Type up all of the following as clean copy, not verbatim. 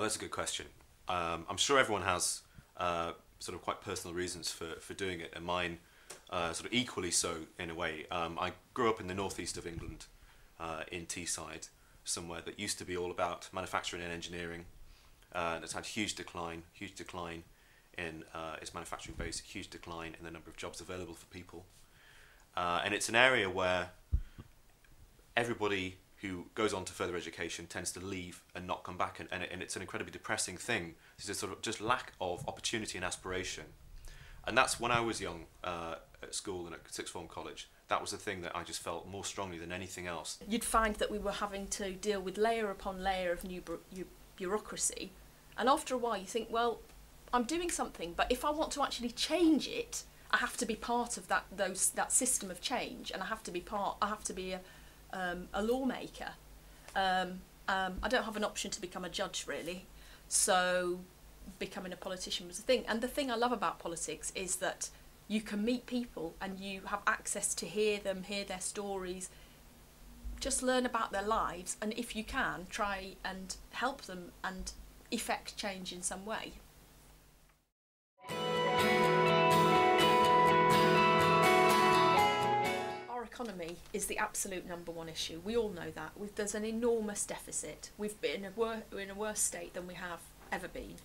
that's a good question. I'm sure everyone has sort of quite personal reasons for doing it, and mine sort of equally so in a way. I grew up in the northeast of England, in Teesside, somewhere that used to be all about manufacturing and engineering. It's had huge decline in its manufacturing base, huge decline in the number of jobs available for people. And it's an area where everybody who goes on to further education tends to leave and not come back, and it's an incredibly depressing thing. There's a sort of just lack of opportunity and aspiration. And that's when I was young, at school and at sixth form college, that was the thing that I just felt more strongly than anything else. You'd find that we were having to deal with layer upon layer of new bureaucracy, and after a while you think, well, I'm doing something, but if I want to actually change it, I have to be part of that system of change, and I have to be a lawmaker. I don't have an option to become a judge really, so becoming a politician was a thing. And the thing I love about politics is that you can meet people and you have access to hear their stories, just learn about their lives, and if you can, try and help them and effect change in some way. Our economy is the absolute #1 issue. We all know that. There's an enormous deficit. We've been we're in a worse state than we have ever been.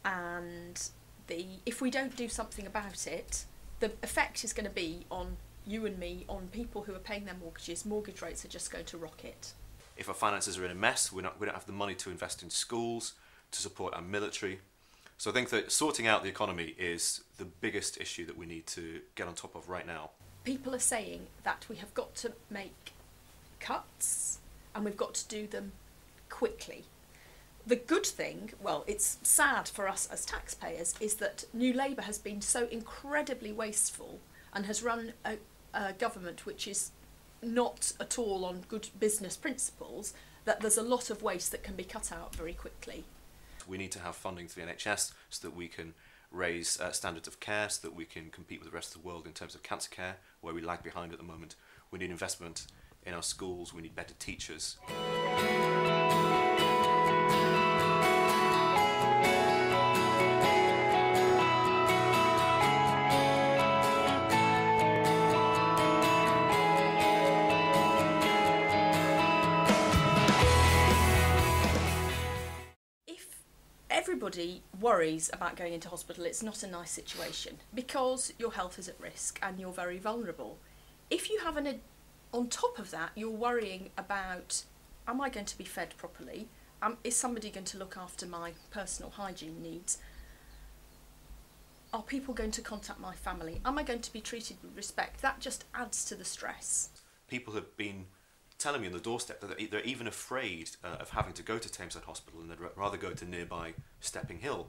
And if we don't do something about it, the effect is going to be on you and me, on people who are paying their mortgages. Mortgage rates are just going to rocket. If our finances are in a mess, we don't have the money to invest in schools, to support our military. So I think that sorting out the economy is the biggest issue that we need to get on top of right now. People are saying that we have got to make cuts and we've got to do them quickly. The good thing, well, it's sad for us as taxpayers, is that New Labour has been so incredibly wasteful and has run a government which is not at all on good business principles, that there's a lot of waste that can be cut out very quickly. We need to have funding for the NHS so that we can raise standards of care, so that we can compete with the rest of the world in terms of cancer care, where we lag behind at the moment. We need investment in our schools, we need better teachers. Everybody worries about going into hospital. It's not a nice situation because your health is at risk and you're very vulnerable. If you have on top of that, you're worrying about, am I going to be fed properly? Is somebody going to look after my personal hygiene needs? Are people going to contact my family? Am I going to be treated with respect? That just adds to the stress. People have been telling me on the doorstep that they're even afraid of having to go to Tameside Hospital, and they'd rather go to nearby Stepping Hill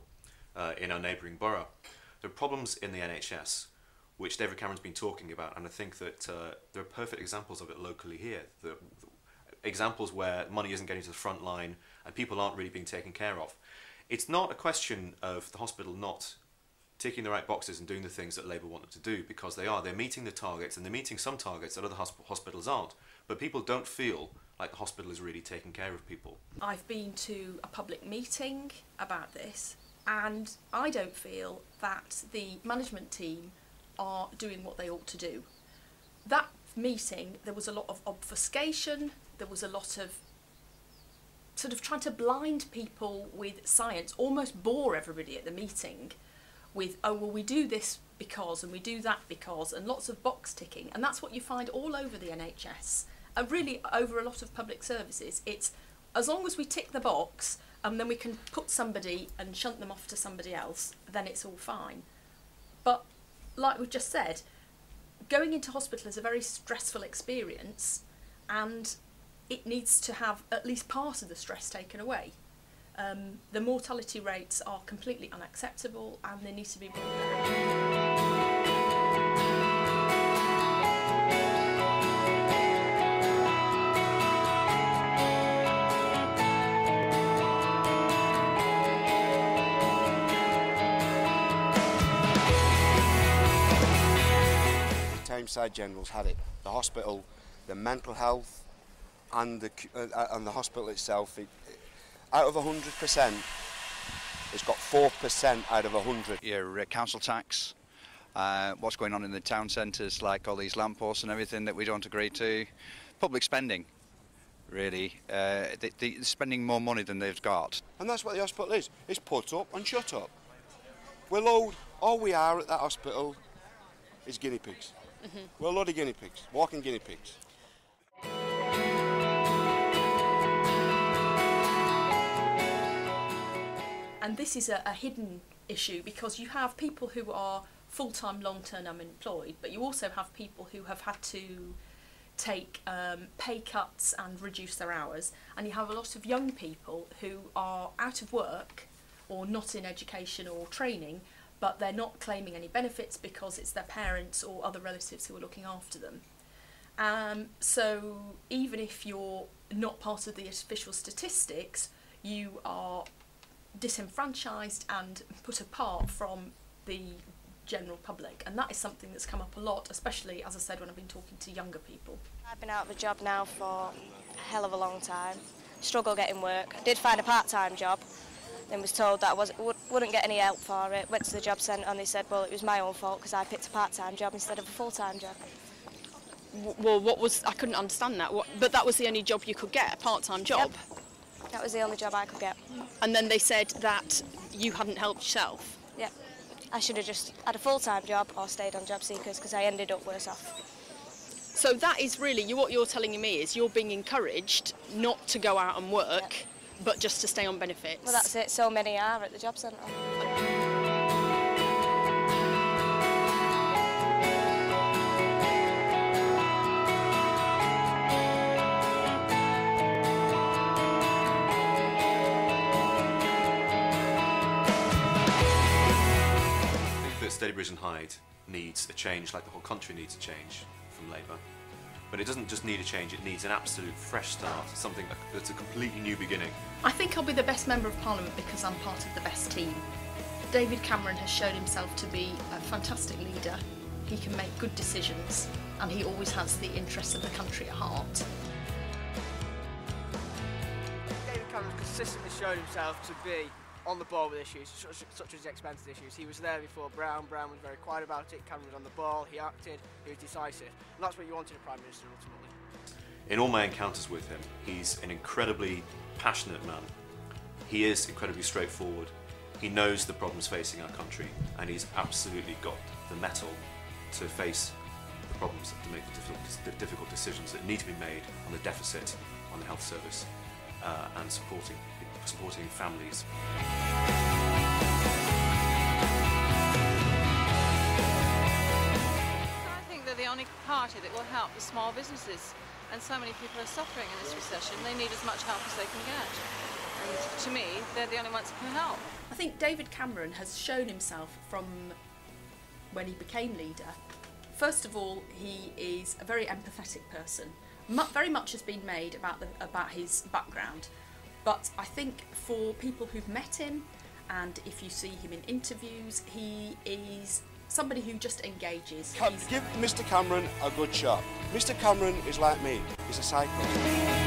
in our neighbouring borough. There are problems in the NHS which David Cameron's been talking about, and I think that there are perfect examples of it locally here. The examples where money isn't getting to the front line and people aren't really being taken care of. It's not a question of the hospital not ticking the right boxes and doing the things that Labour want them to do, because they are. They're meeting the targets, and they're meeting some targets that other hospitals aren't. But people don't feel like the hospital is really taking care of people. I've been to a public meeting about this, and I don't feel that the management team are doing what they ought to do. That meeting, there was a lot of obfuscation, there was a lot of sort of trying to blind people with science, almost bore everybody at the meeting with, oh, well, we do this because, and we do that because, and lots of box ticking. And that's what you find all over the NHS, and really over a lot of public services. It's as long as we tick the box, and then we can put somebody and shunt them off to somebody else, then it's all fine. But like we've just said, going into hospital is a very stressful experience, and it needs to have at least part of the stress taken away. The mortality rates are completely unacceptable, and they need to be brought down. Tameside General's had it. The hospital, the mental health, and the hospital itself. out of 100%, it's got 4% out of 100. Your council tax, what's going on in the town centres, like all these lampposts and everything that we don't agree to. Public spending, really. They're spending more money than they've got. And that's what the hospital is. It's put up and shut up. We're load, all we are at that hospital is guinea pigs. We're a load of guinea pigs, walking guinea pigs. And this is a hidden issue because you have people who are full-time, long-term unemployed, but you also have people who have had to take pay cuts and reduce their hours, and you have a lot of young people who are out of work or not in education or training, but they're not claiming any benefits because it's their parents or other relatives who are looking after them. So even if you're not part of the official statistics, you are disenfranchised and put apart from the general public, and that is something that's come up a lot, especially, as I said, when I've been talking to younger people. I've been out of a job now for a hell of a long time, struggle getting work. I did find a part-time job, then was told that I wouldn't get any help for it. Went to the job centre and they said, well, it was my own fault because I picked a part-time job instead of a full-time job. Well, I couldn't understand that. But that was the only job you could get, a part-time job? Yep. That was the only job I could get. And then they said that you hadn't helped yourself? Yep. I should have just had a full-time job or stayed on job seekers because I ended up worse off. So that is really, what you're telling me is you're being encouraged not to go out and work, but just to stay on benefits? Well, that's it. So many are at the job centre. Stadybridge and Hyde needs a change like the whole country needs a change from Labour. But it doesn't just need a change, it needs an absolute fresh start, something that's a completely new beginning. I think I'll be the best Member of Parliament because I'm part of the best team. David Cameron has shown himself to be a fantastic leader. He can make good decisions and he always has the interests of the country at heart. David Cameron's consistently shown himself to be on the ball with issues, such as expenses issues. He was there before Brown. Brown was very quiet about it. Cameron was on the ball, he acted, he was decisive. And that's what you wanted a Prime Minister ultimately. In all my encounters with him, he's an incredibly passionate man. He is incredibly straightforward. He knows the problems facing our country, and he's absolutely got the mettle to face the problems, to make the difficult decisions that need to be made on the deficit, on the health service, and supporting families. I think they're the only party that will help the small businesses, and so many people are suffering in this recession. They need as much help as they can get, and to me they're the only ones that can help. I think David Cameron has shown himself from when he became leader. First of all, he is a very empathetic person. Very much has been made about his background. But I think for people who've met him, and if you see him in interviews, he is somebody who just engages. Give Mr Cameron a good shot. Mr Cameron is like me, he's a cyclist.